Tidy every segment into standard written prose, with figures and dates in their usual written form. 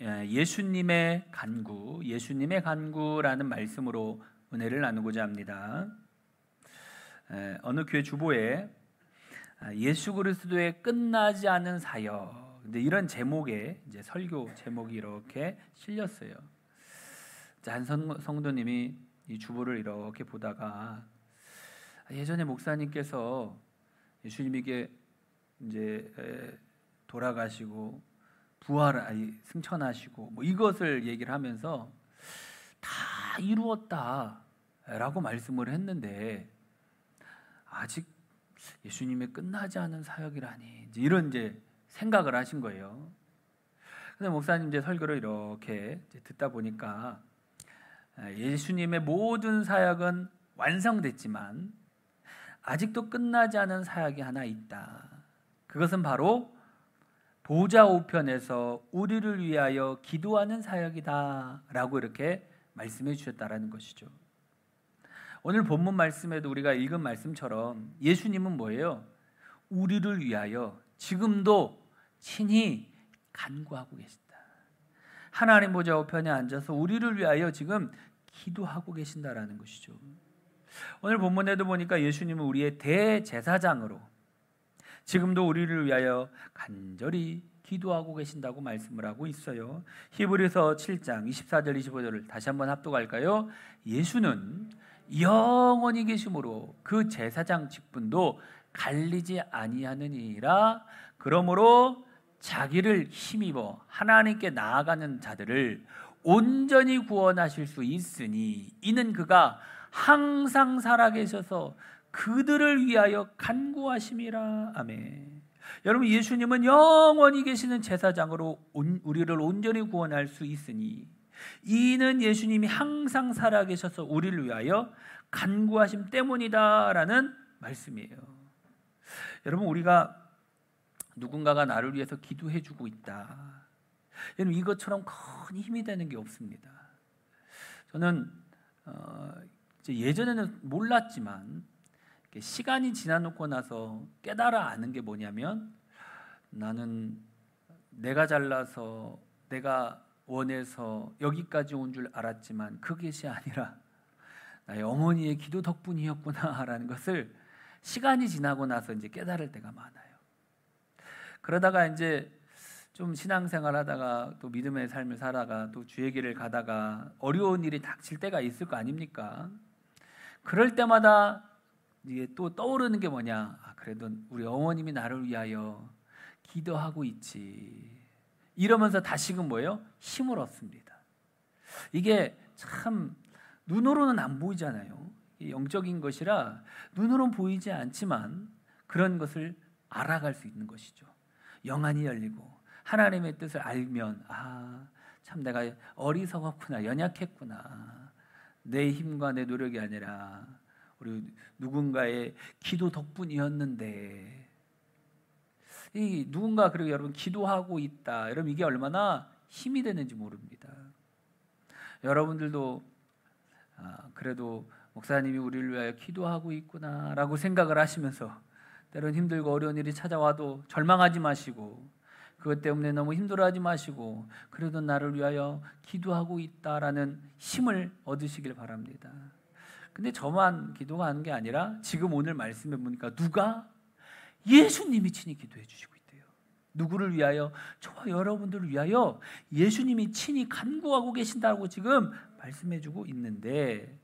예수님의 간구라는 말씀으로 은혜를 나누고자 합니다. 어느 교회 주보에 예수 그리스도의 끝나지 않은 사역, 이런 제목의 이제 설교 제목이 이렇게 실렸어요. 한 성도님이 이 주보를 이렇게 보다가 예전에 목사님께서 예수님에게 이제 돌아가시고 승천하시고 이것을 얘기를 하면서 다 이루었다라고 말씀을 했는데 아직 예수님의 끝나지 않은 사역이라니 이런 생각을 하신 거예요. 근데 목사님 설교를 이렇게 듣다 보니까 예수님의 모든 사역은 완성됐지만 아직도 끝나지 않은 사역이 하나 있다. 그것은 바로 보좌 우편에서 우리를 위하여 기도하는 사역이다 라고 이렇게 말씀해 주셨다라는 것이죠. 오늘 본문 말씀에도 우리가 읽은 말씀처럼 예수님은 뭐예요? 우리를 위하여 지금도 친히 간구하고 계신다. 하나님 보좌 우편에 앉아서 우리를 위하여 지금 기도하고 계신다라는 것이죠. 오늘 본문에도 보니까 예수님은 우리의 대제사장으로 지금도 우리를 위하여 간절히 기도하고 계신다고 말씀을 하고 있어요. 히브리서 7장 24절 25절을 다시 한번 합독할까요? 예수는 영원히 계심으로 그 제사장 직분도 갈리지 아니하느니라. 그러므로 자기를 힘입어 하나님께 나아가는 자들을 온전히 구원하실 수 있으니 이는 그가 항상 살아계셔서 그들을 위하여 간구하심이라. 아멘. 여러분, 예수님은 영원히 계시는 제사장으로 우리를 온전히 구원할 수 있으니 이는 예수님이 항상 살아계셔서 우리를 위하여 간구하심 때문이다라는 말씀이에요. 여러분, 우리가 누군가가 나를 위해서 기도해주고 있다. 여러분, 이것처럼 큰 힘이 되는 게 없습니다. 저는 예전에는 몰랐지만 시간이 지나놓고 나서 깨달아 아는 게 뭐냐면 나는 내가 잘나서 내가 원해서 여기까지 온 줄 알았지만 그것이 아니라 나의 어머니의 기도 덕분이었구나라는 것을 시간이 지나고 나서 이제 깨달을 때가 많아요. 그러다가 이제 좀 신앙생활 하다가 또 믿음의 삶을 살다가 또 주의 길을 가다가 어려운 일이 닥칠 때가 있을 거 아닙니까? 그럴 때마다 이게 또 떠오르는 게 뭐냐? 그래도 우리 어머님이 나를 위하여 기도하고 있지. 이러면서 다시금 뭐예요? 힘을 얻습니다. 이게 참 눈으로는 안 보이잖아요. 영적인 것이라 눈으로는 보이지 않지만 그런 것을 알아갈 수 있는 것이죠. 영안이 열리고 하나님의 뜻을 알면 참 내가 어리석었구나, 연약했구나. 내 힘과 내 노력이 아니라 우리 누군가의 기도 덕분이었는데 이 누군가 그리고 여러분 기도하고 있다. 여러분 이게 얼마나 힘이 되는지 모릅니다. 여러분들도 그래도 목사님이 우리를 위하여 기도하고 있구나라고 생각을 하시면서 때론 힘들고 어려운 일이 찾아와도 절망하지 마시고 그것 때문에 너무 힘들어하지 마시고 그래도 나를 위하여 기도하고 있다라는 힘을 얻으시길 바랍니다. 근데 저만 기도가 하는 게 아니라 지금 오늘 말씀해 보니까 누가? 예수님이 친히 기도해 주시고 있대요. 누구를 위하여? 저와 여러분들을 위하여 예수님이 친히 간구하고 계신다고 지금 말씀해 주고 있는데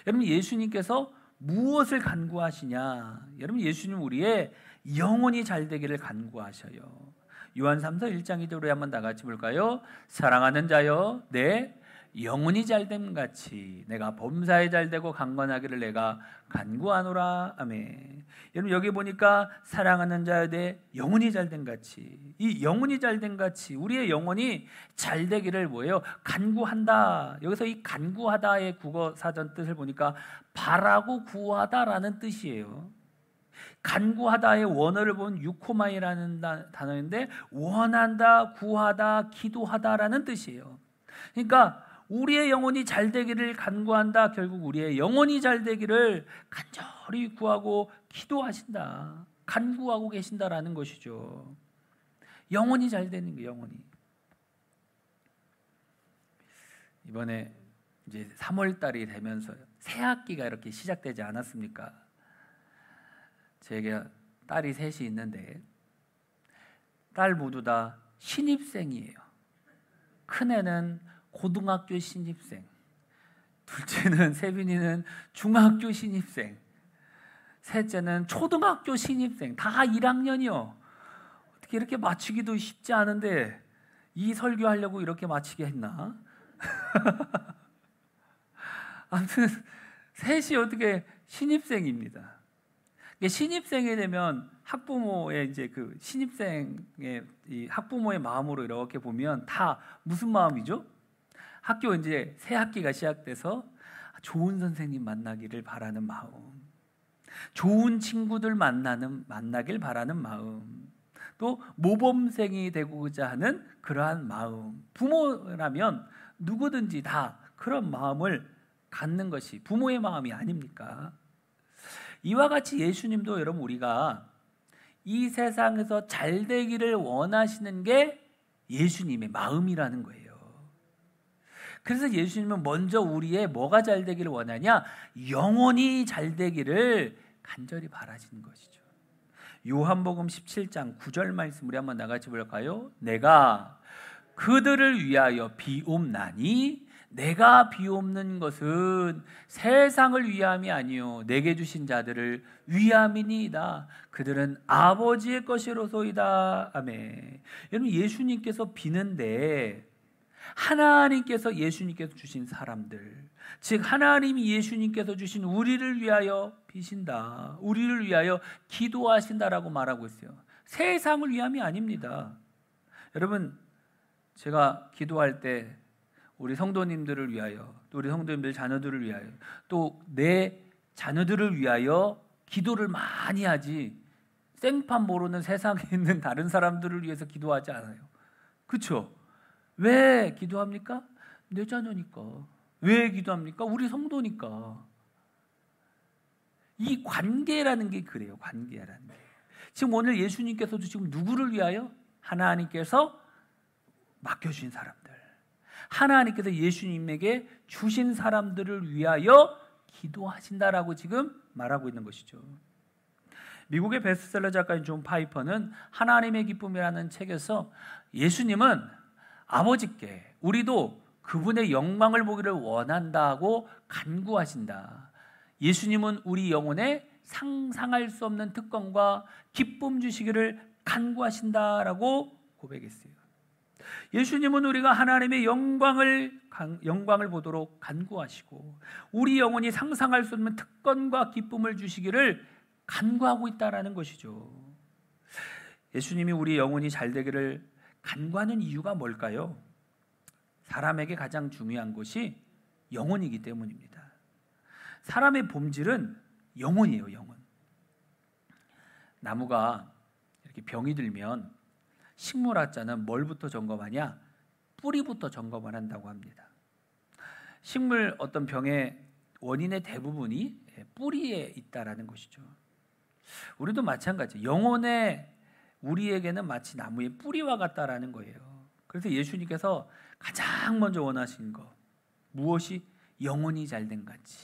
여러분 예수님께서 무엇을 간구하시냐? 여러분 예수님 우리의 영혼이 잘 되기를 간구하셔요. 요한 3서 1장 2절에 한번 다 같이 볼까요? 사랑하는 자여 내 영혼이 잘됨 같이 내가 범사에 잘되고 강건하기를 내가 간구하노라. 아멘. 여러분 여기 보니까 사랑하는 자여 내 영혼이 잘됨 같이 이 영혼이 잘됨 같이 우리의 영혼이 잘되기를 뭐예요? 간구한다. 여기서 이 간구하다의 국어 사전 뜻을 보니까 바라고 구하다라는 뜻이에요. 간구하다의 원어를 보면 유코마이라는 단어인데 원한다, 구하다, 기도하다라는 뜻이에요. 그러니까 우리의 영혼이 잘 되기를 간구한다. 결국 우리의 영혼이 잘 되기를 간절히 구하고 기도하신다. 간구하고 계신다라는 것이죠. 영혼이 잘 되는 게 영혼이. 이번에 이제 3월 달이 되면서 새 학기가 이렇게 시작되지 않았습니까? 제가 딸이 셋이 있는데 딸 모두 다 신입생이에요. 큰애는 고등학교 신입생, 둘째는 세빈이는 중학교 신입생, 셋째는 초등학교 신입생. 다 1학년이요. 어떻게 이렇게 맞추기도 쉽지 않은데 이 설교하려고 이렇게 맞추게 했나? 아무튼 셋이 어떻게 신입생입니다. 신입생이 되면 학부모의 이제 그 신입생의 이 학부모의 마음으로 이렇게 보면 다 무슨 마음이죠? 학교 이제 새 학기가 시작돼서 좋은 선생님 만나기를 바라는 마음, 좋은 친구들 만나길 바라는 마음, 또 모범생이 되고자 하는 그러한 마음. 부모라면 누구든지 다 그런 마음을 갖는 것이 부모의 마음이 아닙니까? 이와 같이 예수님도 여러분 우리가 이 세상에서 잘 되기를 원하시는 게 예수님의 마음이라는 거예요. 그래서 예수님은 먼저 우리의 뭐가 잘 되기를 원하냐? 영혼이 잘 되기를 간절히 바라시는 것이죠. 요한복음 17장 9절 말씀 우리 한번 나같이 볼까요? 내가 그들을 위하여 비옵나니 내가 비옵는 것은 세상을 위함이 아니요 내게 주신 자들을 위함이니이다. 그들은 아버지의 것이로소이다. 아멘. 여러분 예수님께서 비는데 하나님께서 예수님께서 주신 사람들, 즉 하나님이 예수님께서 주신 우리를 위하여 비신다. 우리를 위하여 기도하신다라고 말하고 있어요. 세상을 위함이 아닙니다. 여러분 제가 기도할 때 우리 성도님들을 위하여, 또 우리 성도님들 자녀들을 위하여, 또 내 자녀들을 위하여 기도를 많이 하지 생판 모르는 세상에 있는 다른 사람들을 위해서 기도하지 않아요. 그렇죠? 왜 기도합니까? 내 자녀니까. 왜 기도합니까? 우리 성도니까. 이 관계라는 게 그래요. 관계라는 게. 지금 오늘 예수님께서도 지금 누구를 위하여? 하나님께서 맡겨주신 사람들, 하나님께서 예수님에게 주신 사람들을 위하여 기도하신다라고 지금 말하고 있는 것이죠. 미국의 베스트셀러 작가인 존 파이퍼는 하나님의 기쁨이라는 책에서 예수님은 아버지께 우리도 그분의 영광을 보기를 원한다고 간구하신다. 예수님은 우리 영혼에 상상할 수 없는 특권과 기쁨 주시기를 간구하신다라고 고백했어요. 예수님은 우리가 하나님의 영광을 보도록 간구하시고 우리 영혼이 상상할 수 없는 특권과 기쁨을 주시기를 간구하고 있다라는 것이죠. 예수님이 우리 영혼이 잘 되기를 간구하는 이유가 뭘까요? 사람에게 가장 중요한 것이 영혼이기 때문입니다. 사람의 본질은 영혼이에요. 영혼. 나무가 이렇게 병이 들면 식물학자는 뭘부터 점검하냐? 뿌리부터 점검을 한다고 합니다. 식물 어떤 병의 원인의 대부분이 뿌리에 있다라는 것이죠. 우리도 마찬가지. 영혼의 우리에게는 마치 나무의 뿌리와 같다라는 거예요. 그래서 예수님께서 가장 먼저 원하신 거 무엇이? 영혼이 잘된 가지.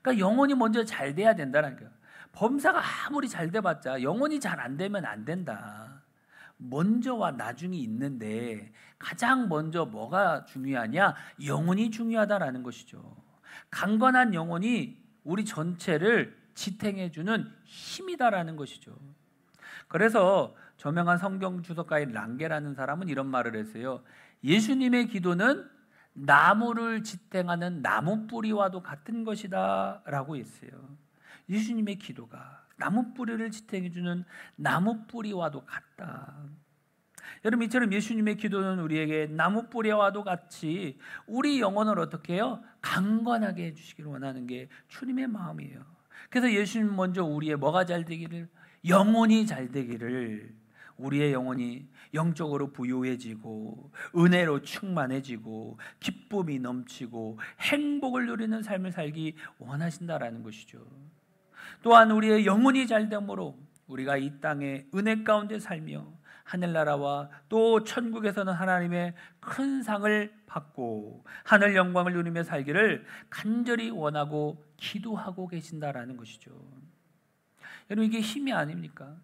그러니까 영혼이 먼저 잘 돼야 된다는 거예요. 범사가 아무리 잘 돼봤자 영혼이 잘 안 되면 안 된다. 먼저와 나중이 있는데 가장 먼저 뭐가 중요하냐? 영혼이 중요하다라는 것이죠. 강건한 영혼이 우리 전체를 지탱해주는 힘이다라는 것이죠. 그래서 저명한 성경 주석가인 랑게라는 사람은 이런 말을 했어요. 예수님의 기도는 나무를 지탱하는 나무 뿌리와도 같은 것이다 라고 했어요. 예수님의 기도가 나무 뿌리를 지탱해주는 나무 뿌리와도 같다. 여러분 이처럼 예수님의 기도는 우리에게 나무 뿌리와도 같이 우리 영혼을 어떻게 해요? 강건하게 해주시기를 원하는 게 주님의 마음이에요. 그래서 예수님 먼저 우리의 뭐가 잘 되기를? 영혼이 잘 되기를, 우리의 영혼이 영적으로 부유해지고 은혜로 충만해지고 기쁨이 넘치고 행복을 누리는 삶을 살기 원하신다라는 것이죠. 또한 우리의 영혼이 잘됨으로 우리가 이 땅에 은혜 가운데 살며 하늘나라와 또 천국에서는 하나님의 큰 상을 받고 하늘 영광을 누리며 살기를 간절히 원하고 기도하고 계신다라는 것이죠. 여러분, 이게 힘이 아닙니까?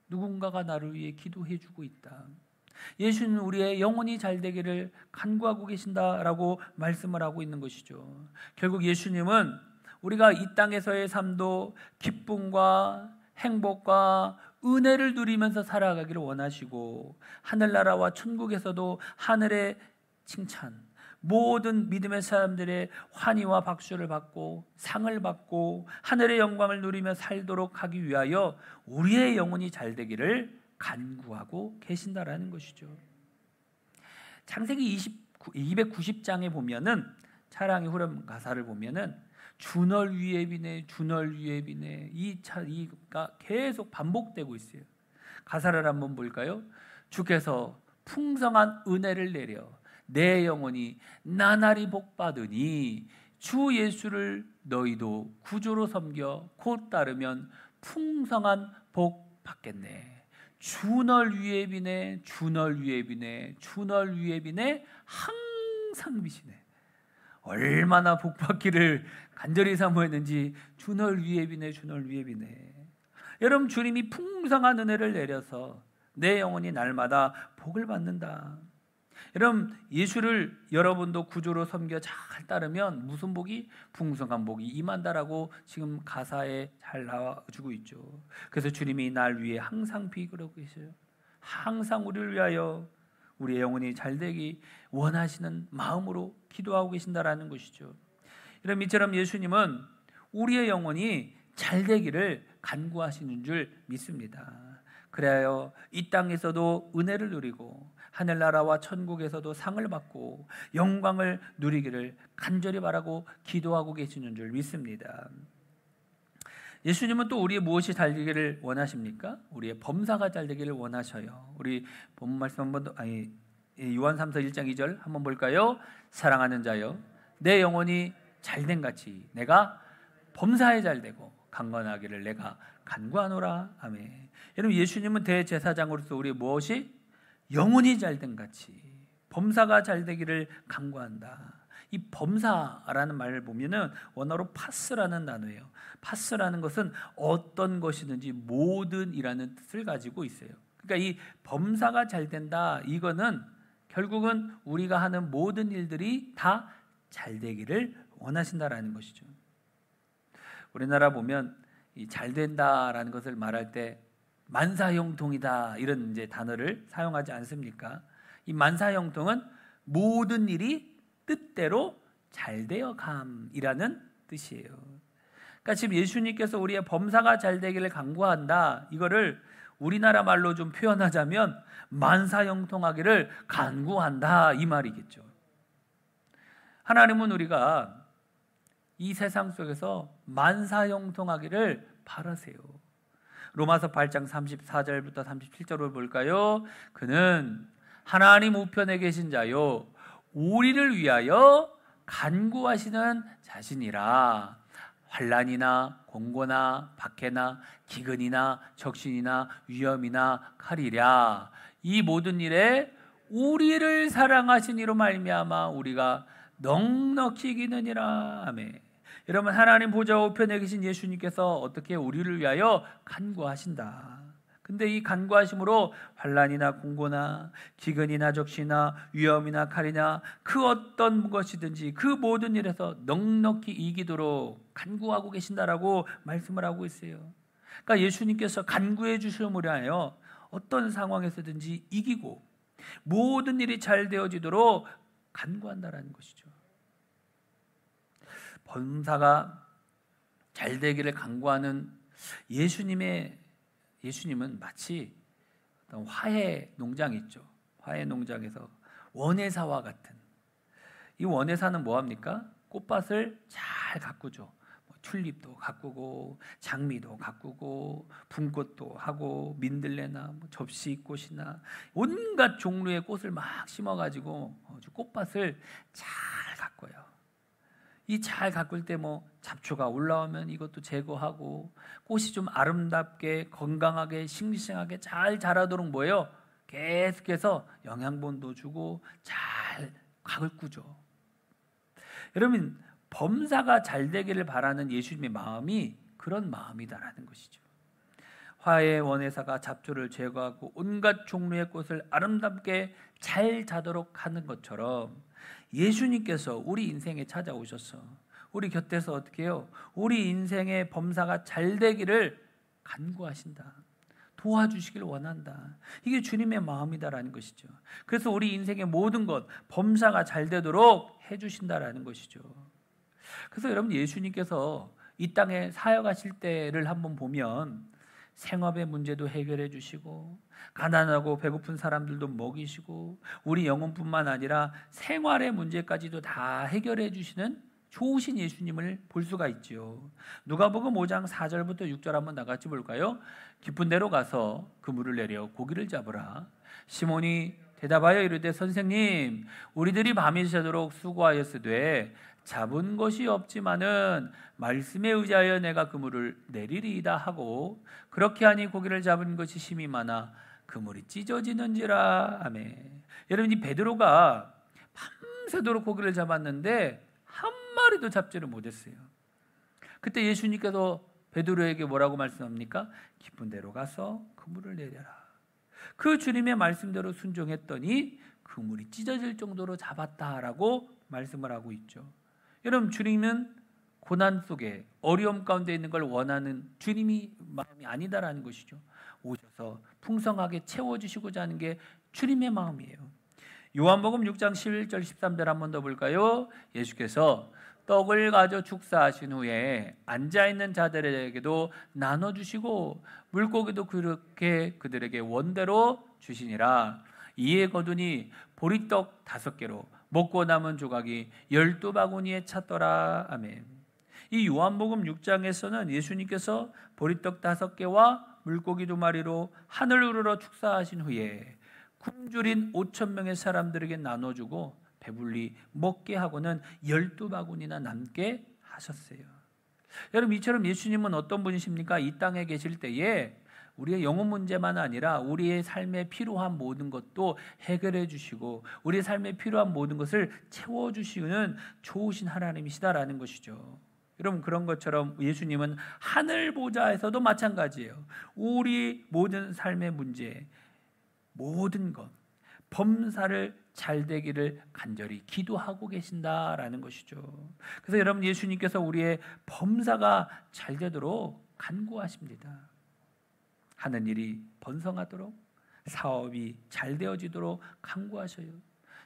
누군가가 나를 위해 기도해 주고 있다. 예수는 우리의 영혼이 잘 되기를 간구하고 계신다라고 말씀을 하고 있는 것이죠. 결국 예수님은 우리가 이 땅에서의 삶도 기쁨과 행복과 은혜를 누리면서 살아가기를 원하시고 하늘나라와 천국에서도 하늘의 칭찬, 모든 믿음의 사람들의 환희와 박수를 받고 상을 받고 하늘의 영광을 누리며 살도록 하기 위하여 우리의 영혼이 잘 되기를 간구하고 계신다라는 것이죠. 창세기 290장에 보면은 사랑의 후렴 가사를 보면은 주널 위에 비네 주널 위에 비네 이가 계속 반복되고 있어요. 가사를 한번 볼까요? 주께서 풍성한 은혜를 내려 내 영혼이 나날이 복받으니 주 예수를 너희도 구주로 섬겨 곧 따르면 풍성한 복 받겠네. 주널 위에 비네 주널 위에 비네 주널 위에 비네 항상 비시네. 얼마나 복 받기를 간절히 사모했는지 주널 위에 비네 주널 위에 비네. 여러분, 주님이 풍성한 은혜를 내려서 내 영혼이 날마다 복을 받는다. 여러분, 예수를 여러분도 구주로 섬겨 잘 따르면 무슨 복이? 풍성한 복이 임한다라고 지금 가사에 잘 나와주고 있죠. 그래서 주님이 날 위해 항상 비그러고 계셔요. 항상 우리를 위하여 우리의 영혼이 잘 되기 원하시는 마음으로 기도하고 계신다라는 것이죠. 여러분, 이처럼 예수님은 우리의 영혼이 잘 되기를 간구하시는 줄 믿습니다. 그래야 이 땅에서도 은혜를 누리고 하늘나라와 천국에서도 상을 받고 영광을 누리기를 간절히 바라고 기도하고 계시는 줄 믿습니다. 예수님은 또 우리의 무엇이 잘 되기를 원하십니까? 우리의 범사가 잘 되기를 원하셔요. 우리 본문 말씀 한번 더, 요한 3서 1장 2절 한번 볼까요? 사랑하는 자여, 내 영혼이 잘된 같이 내가 범사에 잘되고 강건하기를 내가 간구하노라. 아멘. 여러분, 예수님은 대제사장으로서 우리의 무엇이? 영혼이 잘된 같이 범사가 잘되기를 간구한다. 이 범사라는 말을 보면은 원어로 파스라는 단어예요. 파스라는 것은 어떤 것이든지 모든이라는 뜻을 가지고 있어요. 그러니까 이 범사가 잘된다, 이거는 결국은 우리가 하는 모든 일들이 다 잘되기를 원하신다라는 것이죠. 우리나라 보면 이 잘된다라는 것을 말할 때 만사형통이다 이런 이제 단어를 사용하지 않습니까? 이 만사형통은 모든 일이 뜻대로 잘되어 감이라는 뜻이에요. 그러니까 지금 예수님께서 우리의 범사가 잘되기를 간구한다, 이거를 우리나라 말로 좀 표현하자면 만사형통하기를 간구한다, 이 말이겠죠. 하나님은 우리가 이 세상 속에서 만사형통하기를 바라세요. 로마서 8장 34절부터 37절을 볼까요? 그는 하나님 우편에 계신 자요 우리를 위하여 간구하시는 자신이라. 환난이나 공고나 박해나 기근이나 적신이나 위험이나 칼이랴, 이 모든 일에 우리를 사랑하신 이로 말미암아 우리가 넉넉히 이기느니라. 아멘. 여러분, 하나님 보좌 우편에 계신 예수님께서 어떻게 우리를 위하여 간구하신다. 근데 이 간구하심으로 환난이나 공고나 기근이나 적시나 위험이나 칼이나 그 어떤 것이든지 그 모든 일에서 넉넉히 이기도록 간구하고 계신다라고 말씀을 하고 있어요. 그러니까 예수님께서 간구해 주심으로 하여 어떤 상황에서든지 이기고 모든 일이 잘 되어지도록 간구한다라는 것이죠. 범사가 잘 되기를 간구하는 예수님은 마치 어떤 화훼 농장 있죠. 화훼 농장에서 원예사와 같은, 이 원예사는 뭐합니까? 꽃밭을 잘 가꾸죠. 튤립도 가꾸고 장미도 가꾸고 분꽃도 하고 민들레나 접시꽃이나 온갖 종류의 꽃을 막 심어가지고 꽃밭을 잘 가꿔요. 이 잘 가꿀 때 잡초가 올라오면 이것도 제거하고 꽃이 좀 아름답게 건강하게 싱싱하게 잘 자라도록 뭐예요? 계속해서 영양분도 주고 잘 각을 꾸죠. 여러분, 범사가 잘 되기를 바라는 예수님의 마음이 그런 마음이다라는 것이죠. 화해 원해사가 잡초를 제거하고 온갖 종류의 꽃을 아름답게 잘 자도록 하는 것처럼 예수님께서 우리 인생에 찾아오셔서 우리 곁에서 어떻게 해요? 우리 인생의 범사가 잘 되기를 간구하신다. 도와주시길 원한다. 이게 주님의 마음이다라는 것이죠. 그래서 우리 인생의 모든 것, 범사가 잘 되도록 해주신다라는 것이죠. 그래서 여러분, 예수님께서 이 땅에 사역하실 때를 한번 보면 생업의 문제도 해결해 주시고 가난하고 배고픈 사람들도 먹이시고 우리 영혼뿐만 아니라 생활의 문제까지도 다 해결해 주시는 좋으신 예수님을 볼 수가 있죠. 누가복음 5장 4절부터 6절 한번 나같이 볼까요? 깊은 데로 가서 그물을 내려 고기를 잡으라. 시몬이 대답하여 이르되 선생님, 우리들이 밤이 새도록 수고하였으되 잡은 것이 없지만은 말씀에 의지하여 내가 그물을 내리리이다 하고 그렇게 하니 고기를 잡은 것이 심히 많아 그물이 찢어지는지라. 아멘. 여러분, 이 베드로가 밤새도록 고기를 잡았는데 한 마리도 잡지를 못했어요. 그때 예수님께서 베드로에게 뭐라고 말씀합니까? 깊은 데로 가서 그물을 내려라. 그 주님의 말씀대로 순종했더니 그물이 찢어질 정도로 잡았다라고 말씀을 하고 있죠. 여러분, 주님은 고난 속에 어려움 가운데 있는 걸 원하는 주님이 마음이 아니다라는 것이죠. 오셔서 풍성하게 채워주시고자 하는 게 주님의 마음이에요. 요한복음 6장 11절 13절 한번 더 볼까요? 예수께서 떡을 가져 축사하신 후에 앉아있는 자들에게도 나눠주시고 물고기도 그렇게 그들에게 원대로 주시니라. 이에 거두니 보리떡 5개로 먹고 남은 조각이 12바구니에 찼더라. 아멘. 이 요한복음 6장에서는 예수님께서 보리떡 5개와 물고기 2마리로 하늘 우러러 축사하신 후에 굶주린 5,000명의 사람들에게 나눠주고 배불리 먹게 하고는 12바구니나 남게 하셨어요. 여러분, 이처럼 예수님은 어떤 분이십니까? 이 땅에 계실 때에 우리의 영혼 문제만 아니라 우리의 삶에 필요한 모든 것도 해결해 주시고 우리의 삶에 필요한 모든 것을 채워주시는 좋으신 하나님이시다라는 것이죠. 여러분, 그런 것처럼 예수님은 하늘 보좌에서도 마찬가지예요. 우리 모든 삶의 문제, 모든 것, 범사를 잘 되기를 간절히 기도하고 계신다라는 것이죠. 그래서 여러분, 예수님께서 우리의 범사가 잘 되도록 간구하십니다. 하는 일이 번성하도록, 사업이 잘 되어지도록 간구하셔요.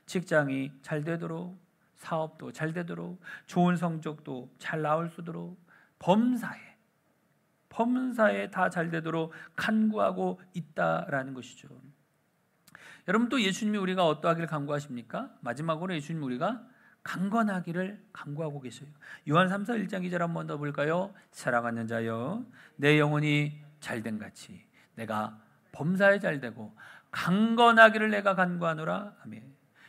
직장이 잘 되도록, 사업도 잘 되도록, 좋은 성적도 잘 나올 수 있도록 범사에 다 잘 되도록 간구하고 있다라는 것이죠. 여러분, 또 예수님이 우리가 어떠하기를 간구하십니까? 마지막으로 예수님 우리가 강건하기를 간구하고 계셔요. 요한 3서 1장 2절 한번 더 볼까요? 사랑하는 자여, 내 영혼이 잘된 같이 내가 범사에 잘되고 강건하기를 내가 간구하노라. 아멘.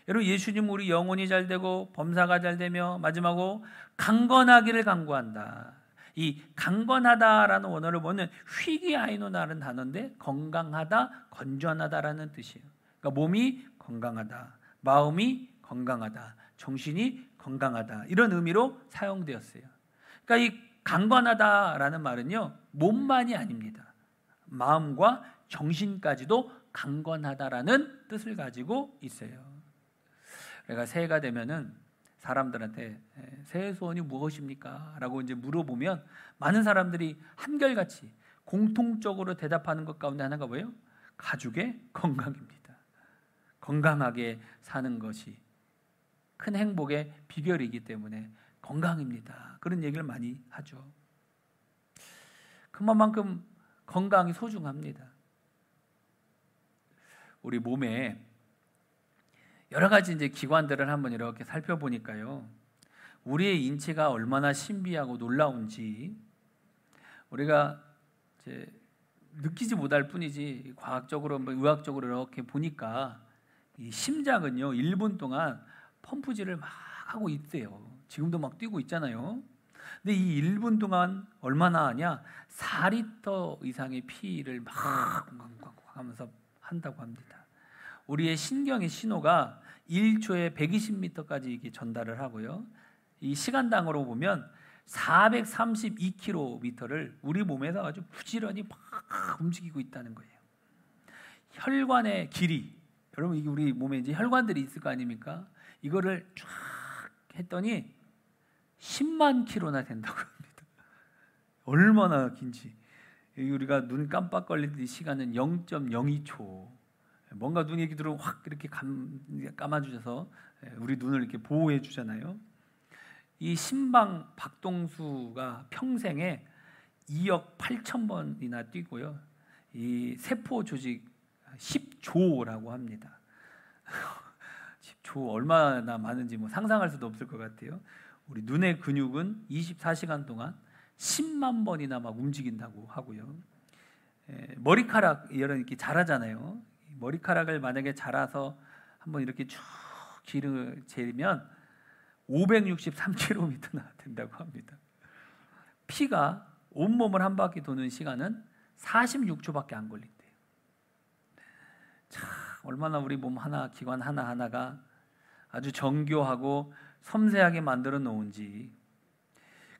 여러분, 예수님 우리 영혼이 잘되고 범사가 잘되며 마지막으로 강건하기를 간구한다. 이 강건하다라는 원어를 보면 휘기아이노라는 단어인데 건강하다, 건전하다라는 뜻이에요. 그러니까 몸이 건강하다, 마음이 건강하다, 정신이 건강하다, 이런 의미로 사용되었어요. 그러니까 이 강건하다라는 말은요, 몸만이 아닙니다. 마음과 정신까지도 강건하다라는 뜻을 가지고 있어요. 그러니까 새해가 되면은 사람들한테 새해 소원이 무엇입니까? 라고 이제 물어보면 많은 사람들이 한결같이 공통적으로 대답하는 것 가운데 하나가 뭐예요? 가족의 건강입니다. 건강하게 사는 것이 큰 행복의 비결이기 때문에 건강입니다. 그런 얘기를 많이 하죠. 그만큼 건강이 소중합니다. 우리 몸에 여러 가지 이제 기관들을 한번 이렇게 살펴보니까요, 우리의 인체가 얼마나 신비하고 놀라운지 우리가 이제 느끼지 못할 뿐이지 과학적으로, 의학적으로 이렇게 보니까 이 심장은요 1분 동안 펌프질을 막 하고 있대요. 지금도 막 뛰고 있잖아요. 근데 이 1분 동안 얼마나 하냐? 4리터 이상의 피를 막 하면서 한다고 합니다. 우리의 신경의 신호가 1초에 120m까지 이게 전달을 하고요. 이 시간당으로 보면 432km를 우리 몸에서 아주 부지런히 막 움직이고 있다는 거예요. 혈관의 길이, 여러분 이게 우리 몸에 이제 혈관들이 있을 거 아닙니까? 이거를 쫙 했더니 10만 킬로나 된다고 합니다. 얼마나 긴지. 우리가 눈 깜빡거리는 시간은 0.02초. 뭔가 눈이 이렇게 들어오면 확 이렇게 감아주셔서 우리 눈을 이렇게 보호해 주잖아요. 이 심방 박동수가 평생에 2억 8천 번이나 뛰고요. 이 세포 조직 10조라고 합니다. 10조 얼마나 많은지 뭐 상상할 수도 없을 것 같아요. 우리 눈의 근육은 24시간 동안 10만 번이나 막 움직인다고 하고요. 머리카락 이렇게 자라잖아요. 머리카락을 만약에 자라서 한번 이렇게 쭉 길을 재면 563km나 된다고 합니다. 피가 온몸을 한 바퀴 도는 시간은 46초밖에 안 걸린대요. 참 얼마나 우리 몸 하나, 기관 하나하나가 아주 정교하고 섬세하게 만들어 놓은지.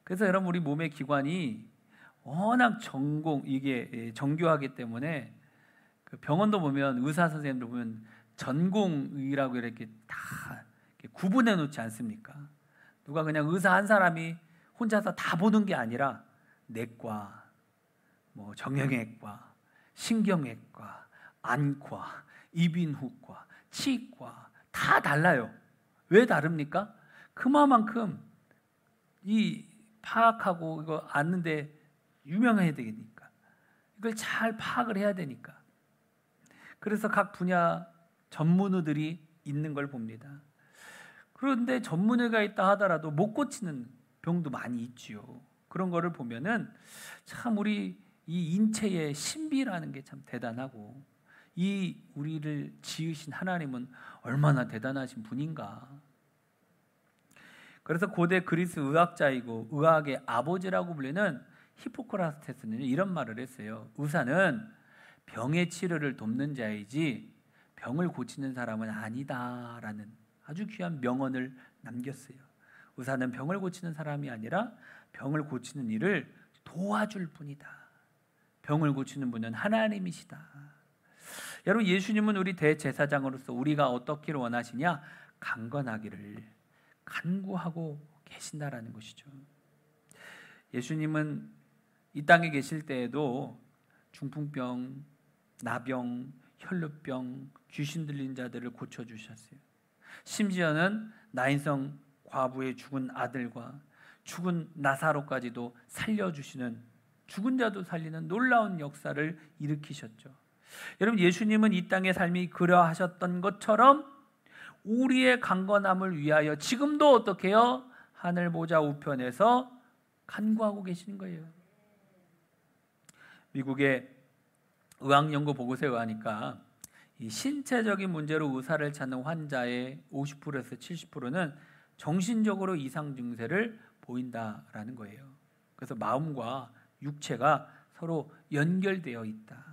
그래서 여러분 우리 몸의 기관이 워낙 이게 정교하기 때문에 그 병원도 보면 의사 선생님들 보면 전공의라고 이렇게 다 구분해 놓지 않습니까? 누가 그냥 의사 한 사람이 혼자서 다 보는 게 아니라 내과, 뭐 정형외과, 신경외과, 안과, 이비인후과, 치과 다 달라요. 왜 다릅니까? 그만큼 이 파악하고 이거 아는데 유명해야 되니까. 이걸 잘 파악을 해야 되니까. 그래서 각 분야 전문의들이 있는 걸 봅니다. 그런데 전문의가 있다 하더라도 못 고치는 병도 많이 있지요. 그런 거를 보면은 참 우리 이 인체의 신비라는 게 참 대단하고 이 우리를 지으신 하나님은 얼마나 대단하신 분인가. 그래서 고대 그리스 의학자이고 의학의 아버지라고 불리는 히포크라테스는 이런 말을 했어요. 의사는 병의 치료를 돕는 자이지 병을 고치는 사람은 아니다라는 아주 귀한 명언을 남겼어요. 의사는 병을 고치는 사람이 아니라 병을 고치는 일을 도와줄 뿐이다. 병을 고치는 분은 하나님이시다. 여러분 예수님은 우리 대제사장으로서 우리가 어떻기를 원하시냐? 강건하기를 간구하고 계신다라는 것이죠. 예수님은 이 땅에 계실 때에도 중풍병, 나병, 혈루병, 귀신 들린 자들을 고쳐주셨어요. 심지어는 나인성 과부의 죽은 아들과 죽은 나사로까지도 살려주시는, 죽은 자도 살리는 놀라운 역사를 일으키셨죠. 여러분 예수님은 이 땅의 삶이 그러하셨던 것처럼 우리의 강건함을 위하여 지금도 어떻게 해요? 하늘 보좌 우편에서 간구하고 계시는 거예요. 미국의 의학연구 보고서에 의하니까 이 신체적인 문제로 의사를 찾는 환자의 50%에서 70%는 정신적으로 이상 증세를 보인다라는 거예요. 그래서 마음과 육체가 서로 연결되어 있다.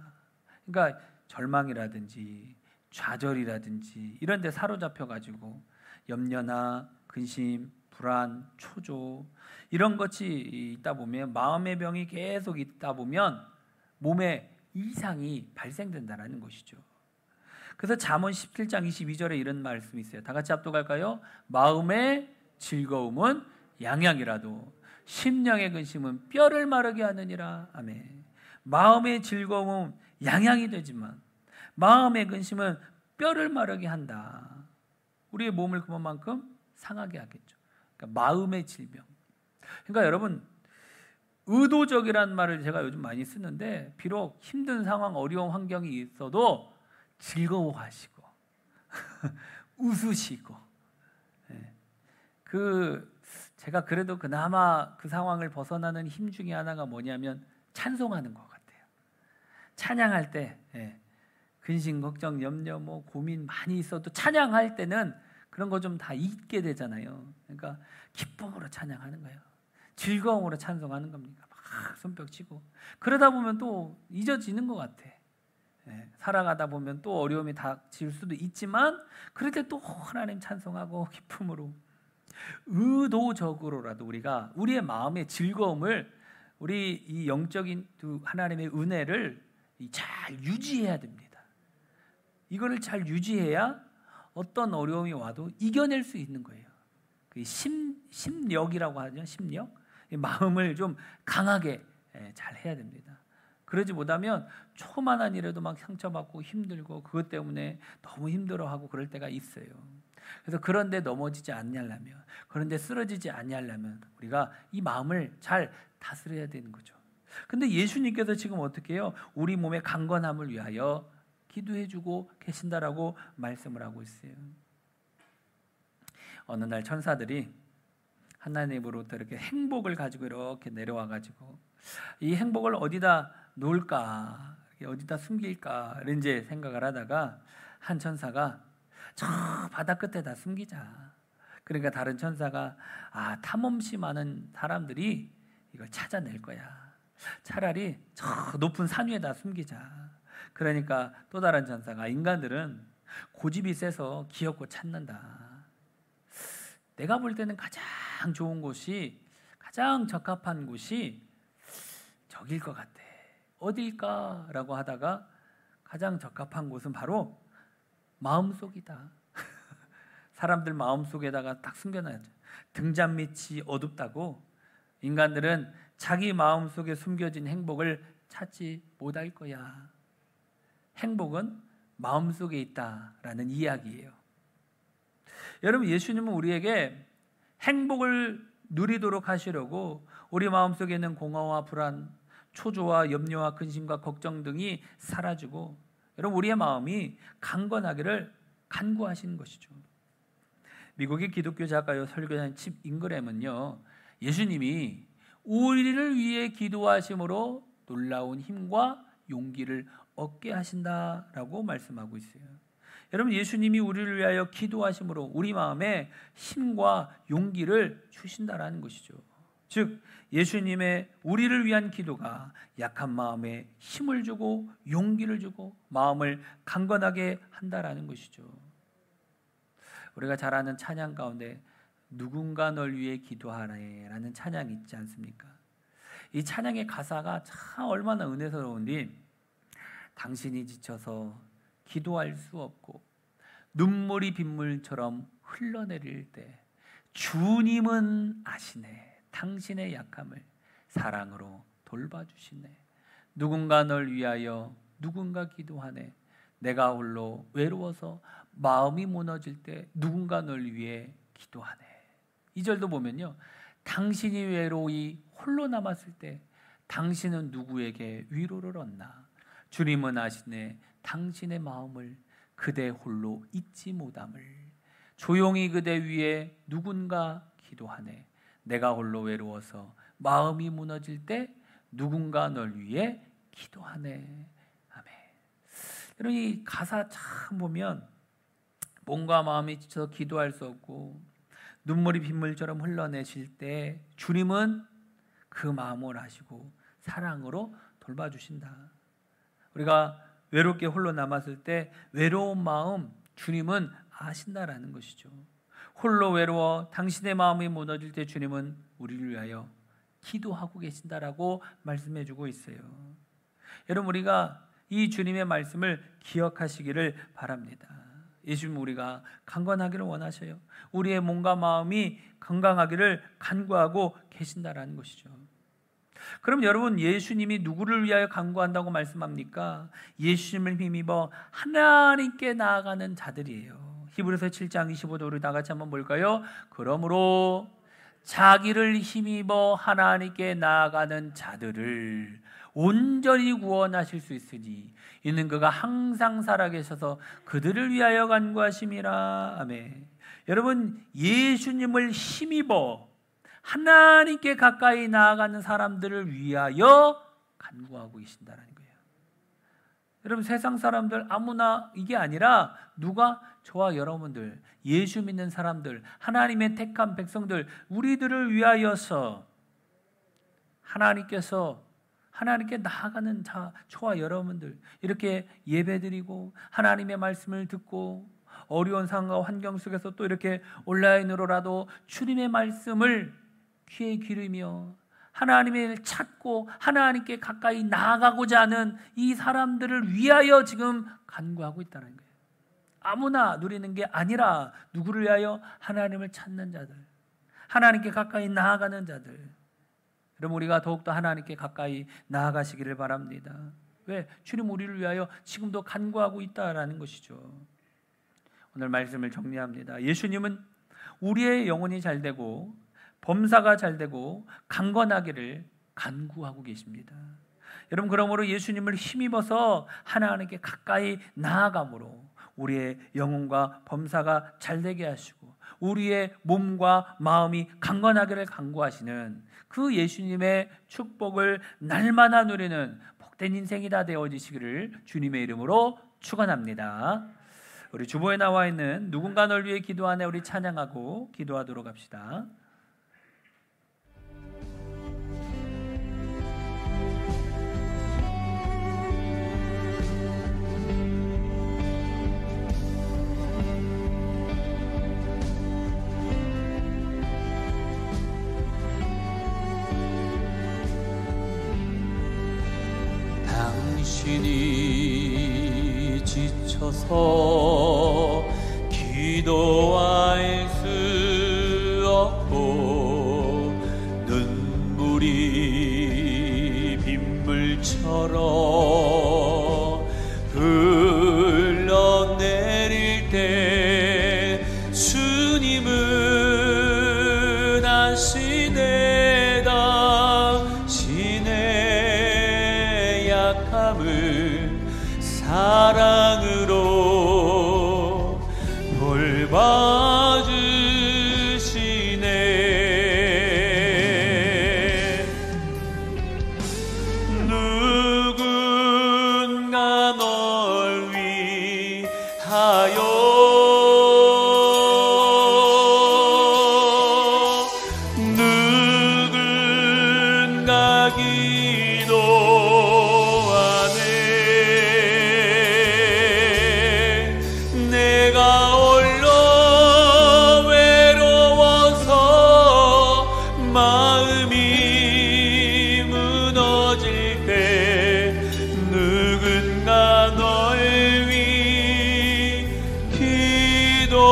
그러니까 절망이라든지 좌절이라든지 이런 데 사로잡혀 가지고 염려나 근심, 불안, 초조 이런 것이 있다 보면 마음의 병이 계속 있다 보면 몸에 이상이 발생된다는 것이죠. 그래서 잠언 17장 22절에 이런 말씀이 있어요. 다 같이 합독할까요? 마음의 즐거움은 양약이라도 심령의 근심은 뼈를 마르게 하느니라. 아멘. 마음의 즐거움은 양약이 되지만 마음의 근심은 뼈를 마르게 한다. 우리의 몸을 그만큼 상하게 하겠죠. 그러니까 마음의 질병. 그러니까 여러분 의도적이라는 말을 제가 요즘 많이 쓰는데 비록 힘든 상황, 어려운 환경이 있어도 즐거워하시고 웃으시고 제가 그래도 그나마 그 상황을 벗어나는 힘 중에 하나가 뭐냐면 찬송하는 것 같아요. 찬양할 때 근심, 걱정, 염려, 고민 많이 있어도 찬양할 때는 그런 거 좀 다 잊게 되잖아요. 그러니까 기쁨으로 찬양하는 거예요. 즐거움으로 찬송하는 겁니다. 막 손뼉 치고 그러다 보면 또 잊어지는 것 같아. 살아가다 보면 또 어려움이 닥칠 수도 있지만 그럴 때 또 하나님 찬송하고 기쁨으로 의도적으로라도 우리가 우리의 마음의 즐거움을 우리 이 영적인 하나님의 은혜를 잘 유지해야 됩니다. 이거를 잘 유지해야 어떤 어려움이 와도 이겨낼 수 있는 거예요. 그 심력이라고 하죠. 심력. 마음을 좀 강하게 잘 해야 됩니다. 그러지 못하면 조그만한 일에도 막 상처받고 힘들고 그것 때문에 너무 힘들어하고 그럴 때가 있어요. 그래서 그런데 넘어지지 않으려면, 그런데 쓰러지지 않으려면 우리가 이 마음을 잘 다스려야 되는 거죠. 근데 예수님께서 지금 어떻게 해요? 우리 몸의 강건함을 위하여 기도해주고 계신다라고 말씀을 하고 있어요. 어느 날 천사들이 하나님으로부터 이렇게 행복을 가지고 이렇게 내려와가지고 이 행복을 어디다 놓을까, 어디다 숨길까 이제 생각을 하다가 한 천사가 저 바다 끝에다 숨기자. 그러니까 다른 천사가 탐험심 많은 사람들이 이걸 찾아낼 거야. 차라리 저 높은 산 위에다 숨기자. 그러니까 또 다른 천사가 인간들은 고집이 세서 귀엽고 찾는다. 내가 볼 때는 가장 좋은 곳이, 가장 적합한 곳이 저길 것 같아. 어딜까라고 하다가 가장 적합한 곳은 바로 마음속이다. 사람들 마음속에다가 딱 숨겨놔야죠. 등잔 밑이 어둡다고 인간들은 자기 마음속에 숨겨진 행복을 찾지 못할 거야. 행복은 마음속에 있다라는 이야기예요. 여러분, 예수님은 우리에게 행복을 누리도록 하시려고 우리 마음속에 있는 공허와 불안, 초조와 염려와 근심과 걱정 등이 사라지고 여러분 우리의 마음이 강건하기를 간구하시는 것이죠. 미국의 기독교 작가요 설교자인 칩 잉그램은요, 예수님이 우리를 위해 기도하심으로 놀라운 힘과 용기를 얻게 하신다라고 말씀하고 있어요. 여러분, 예수님이 우리를 위하여 기도하심으로 우리 마음에 힘과 용기를 주신다라는 것이죠. 즉 예수님의 우리를 위한 기도가 약한 마음에 힘을 주고 용기를 주고 마음을 강건하게 한다라는 것이죠. 우리가 잘 아는 찬양 가운데 누군가 널 위해 기도하라라는 찬양이 있지 않습니까? 이 찬양의 가사가 참 얼마나 은혜스러운지, 당신이 지쳐서 기도할 수 없고 눈물이 빗물처럼 흘러내릴 때 주님은 아시네. 당신의 약함을 사랑으로 돌봐주시네. 누군가 널 위하여 누군가 기도하네. 내가 홀로 외로워서 마음이 무너질 때 누군가 널 위해 기도하네. 이 절도 보면요, 당신이 외로이 홀로 남았을 때 당신은 누구에게 위로를 얻나. 주님은 아시네. 당신의 마음을 그대 홀로 잊지 못함을. 조용히 그대 위에 누군가 기도하네. 내가 홀로 외로워서 마음이 무너질 때 누군가 널 위해 기도하네. 아멘. 여러분, 이 가사 참 보면 몸과 마음이 지쳐서 기도할 수 없고 눈물이 빗물처럼 흘러내실 때 주님은 그 마음을 아시고 사랑으로 돌봐주신다. 우리가 외롭게 홀로 남았을 때 외로운 마음 주님은 아신다라는 것이죠. 홀로 외로워 당신의 마음이 무너질 때 주님은 우리를 위하여 기도하고 계신다라고 말씀해주고 있어요. 여러분, 우리가 이 주님의 말씀을 기억하시기를 바랍니다. 예수님 우리가 강건하기를 원하셔요. 우리의 몸과 마음이 건강하기를 간구하고 계신다라는 것이죠. 그럼 여러분, 예수님이 누구를 위하여 간구한다고 말씀합니까? 예수님을 힘입어 하나님께 나아가는 자들이에요. 히브리서 7장 25절 우리 다 같이 한번 볼까요? 그러므로 자기를 힘입어 하나님께 나아가는 자들을 온전히 구원하실 수 있으니 이는 그가 항상 살아계셔서 그들을 위하여 간구하심이라. 아멘. 여러분, 예수님을 힘입어 하나님께 가까이 나아가는 사람들을 위하여 간구하고 계신다는 거예요. 여러분, 세상 사람들 아무나 이게 아니라 누가? 저와 여러분들, 예수 믿는 사람들, 하나님의 택한 백성들, 우리들을 위하여서 하나님께 나아가는 저와 여러분들 이렇게 예배드리고 하나님의 말씀을 듣고 어려운 상황과 환경 속에서 또 이렇게 온라인으로라도 주님의 말씀을 귀에 기르며 하나님을 찾고 하나님께 가까이 나아가고자 하는 이 사람들을 위하여 지금 간구하고 있다는 거예요. 아무나 누리는 게 아니라 누구를 위하여? 하나님을 찾는 자들, 하나님께 가까이 나아가는 자들. 그럼 우리가 더욱더 하나님께 가까이 나아가시기를 바랍니다. 왜? 주님 우리를 위하여 지금도 간구하고 있다라는 것이죠. 오늘 말씀을 정리합니다. 예수님은 우리의 영혼이 잘되고 범사가 잘되고 강건하기를 간구하고 계십니다. 여러분, 그러므로 예수님을 힘입어서 하나님께 가까이 나아감으로 우리의 영혼과 범사가 잘되게 하시고 우리의 몸과 마음이 강건하기를 간구하시는 그 예수님의 축복을 날마다 누리는 복된 인생이 다 되어지시기를 주님의 이름으로 축원합니다. 우리 주보에 나와 있는 누군가 널 위해 기도하네 우리 찬양하고 기도하도록 합시다. 당신이 지쳐서 기도할 수 없고 눈물이 빗물처럼 흘러내릴 때 주님은 아시네 당신의 약함을 사랑으로 돌봐주시네. 누군가 널 위하여 누군가 기도하네. 내가 홀로 외로워서 마음이 무너질 때 누군가 널 위해 기도하네.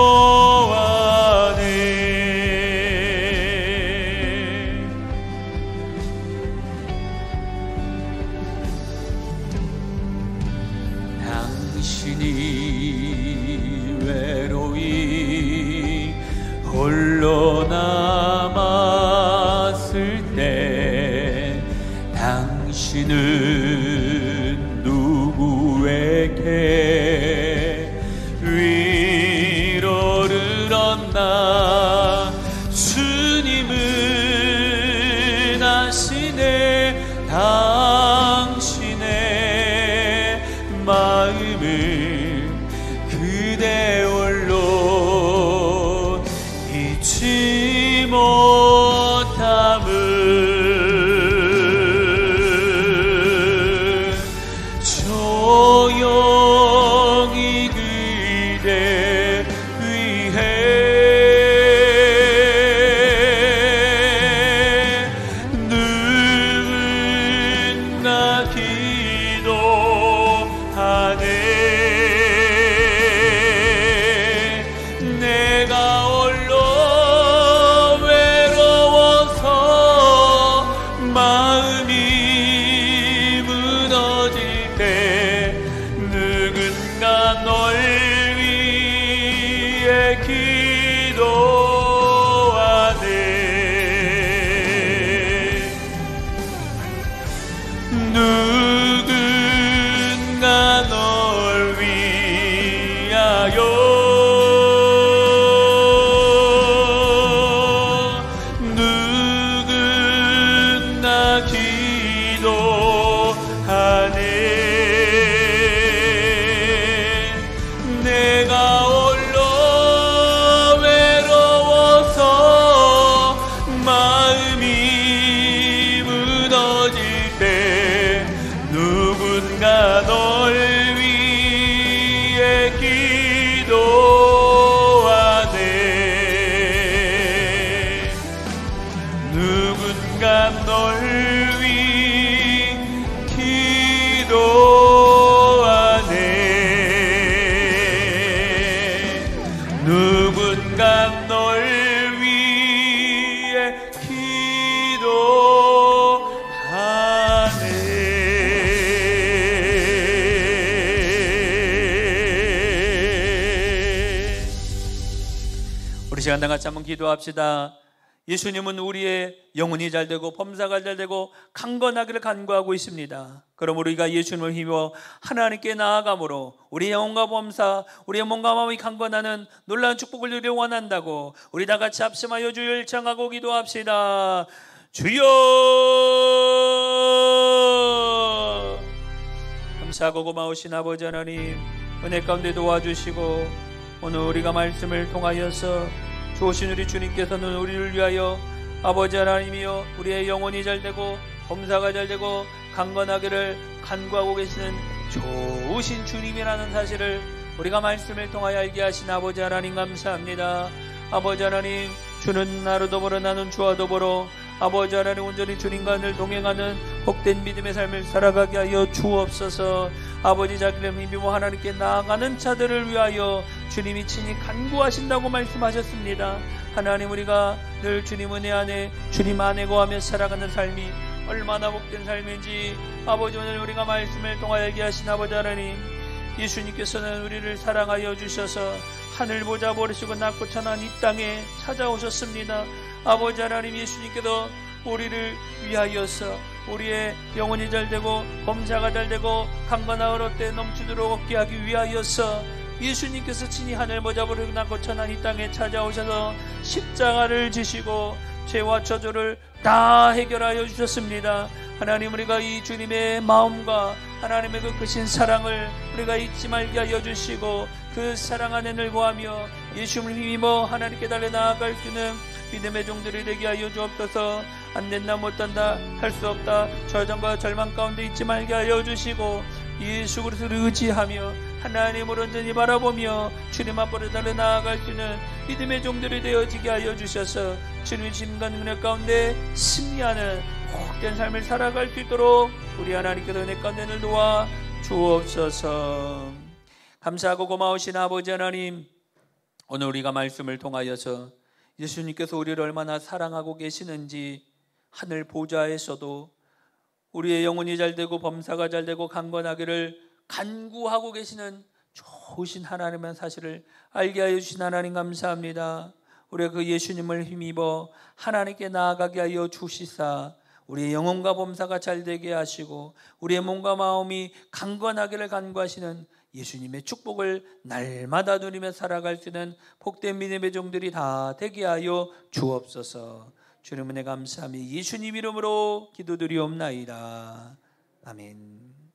당신이 외로이 홀로 남았을 때 당신은 누구에게 위로를 얻나. 주님은 아시네 당신의 마음을 그대 홀로 잊지 못함을 조용히 그대 위해 누군가 기도하네. 내가 홀로 외로워서 나를 위해 기도하네. 우리 시간 다 같이 한번 기도합시다. 예수님은 우리의 영혼이 잘되고 범사가 잘되고 강건하기를 간구하고 있습니다. 그럼 우리가 예수님을 힘입어 하나님께 나아감으로 우리의 영혼과 범사, 우리의 몸과 마음이 강건하는 놀라운 축복을 누리려 원한다고 우리 다 같이 합심하여 주를 청하고 기도합시다. 주여! 감사하고 고마우신 아버지 하나님, 은혜 가운데 도와주시고 오늘 우리가 말씀을 통하여서 좋으신 우리 주님께서는 우리를 위하여 아버지 하나님이여 우리의 영혼이 잘되고 범사가 잘되고 강건하기를 간구하고 계시는 좋으신 주님이라는 사실을 우리가 말씀을 통하여 알게 하신 아버지 하나님 감사합니다. 아버지 하나님, 주는 나로 더불어 나는 주와 더불어 아버지 하나님 온전히 주님과 늘 동행하는 복된 믿음의 삶을 살아가게 하여 주옵소서. 아버지 자기를 힘입어 하나님께 나아가는 자들을 위하여 주님이 친히 간구하신다고 말씀하셨습니다. 하나님, 우리가 늘 주님 은혜 안에 주님 안에 거하며 살아가는 삶이 얼마나 복된 삶인지 아버지 오늘 우리가 말씀을 통하여 알게 하신 아버지 하나님, 예수님께서는 우리를 사랑하여 주셔서 하늘 보좌 버리시고 낮고 천한 이 땅에 찾아오셨습니다. 아버지 하나님, 예수님께서 우리를 위하여서 우리의 영혼이 잘되고 범사가 잘되고 강건한 어때 넘치도록 얻게 하기 위하여서 예수님께서 친히 하늘 보좌 버리고 낮고 천한 이 땅에 찾아오셔서 십자가를 지시고 죄와 저주를 다 해결하여 주셨습니다. 하나님, 우리가 이 주님의 마음과 하나님의 그 크신 사랑을 우리가 잊지 말게 하여 주시고 그 사랑 안에 늘 거하며 예수님을 힘입어 하나님께 달려 나아갈 수 있는 믿음의 종들이 되게 하여 주옵소서. 안된다 못한다 할 수 없다 저전과 절망 가운데 있지 말게 하여 주시고 예수 그리스도를 의지하며 하나님을 온전히 바라보며 주님 앞으로 달려 나아갈 수 있는 믿음의 종들이 되어지게 하여 주셔서 주님의 심간 은혜 가운데 승리하는 복된 삶을 살아갈 수 있도록 우리 하나님께서 은혜 가운데 늘 도와 주옵소서. 감사하고 고마우신 아버지 하나님, 오늘 우리가 말씀을 통하여서 예수님께서 우리를 얼마나 사랑하고 계시는지 하늘 보좌에서도 우리의 영혼이 잘되고 범사가 잘되고 강건하기를 간구하고 계시는 좋으신 하나님의 사실을 알게 하여 주신 하나님 감사합니다. 우리가 그 예수님을 힘입어 하나님께 나아가게 하여 주시사 우리의 영혼과 범사가 잘되게 하시고 우리의 몸과 마음이 강건하기를 간구하시는 예수님의 축복을 날마다 누리며 살아갈 수 있는 복된 믿음의 종들이 다 되게 하여 주옵소서. 주님 은혜 감사하며 예수님 이름으로 기도드리옵나이다. 아멘.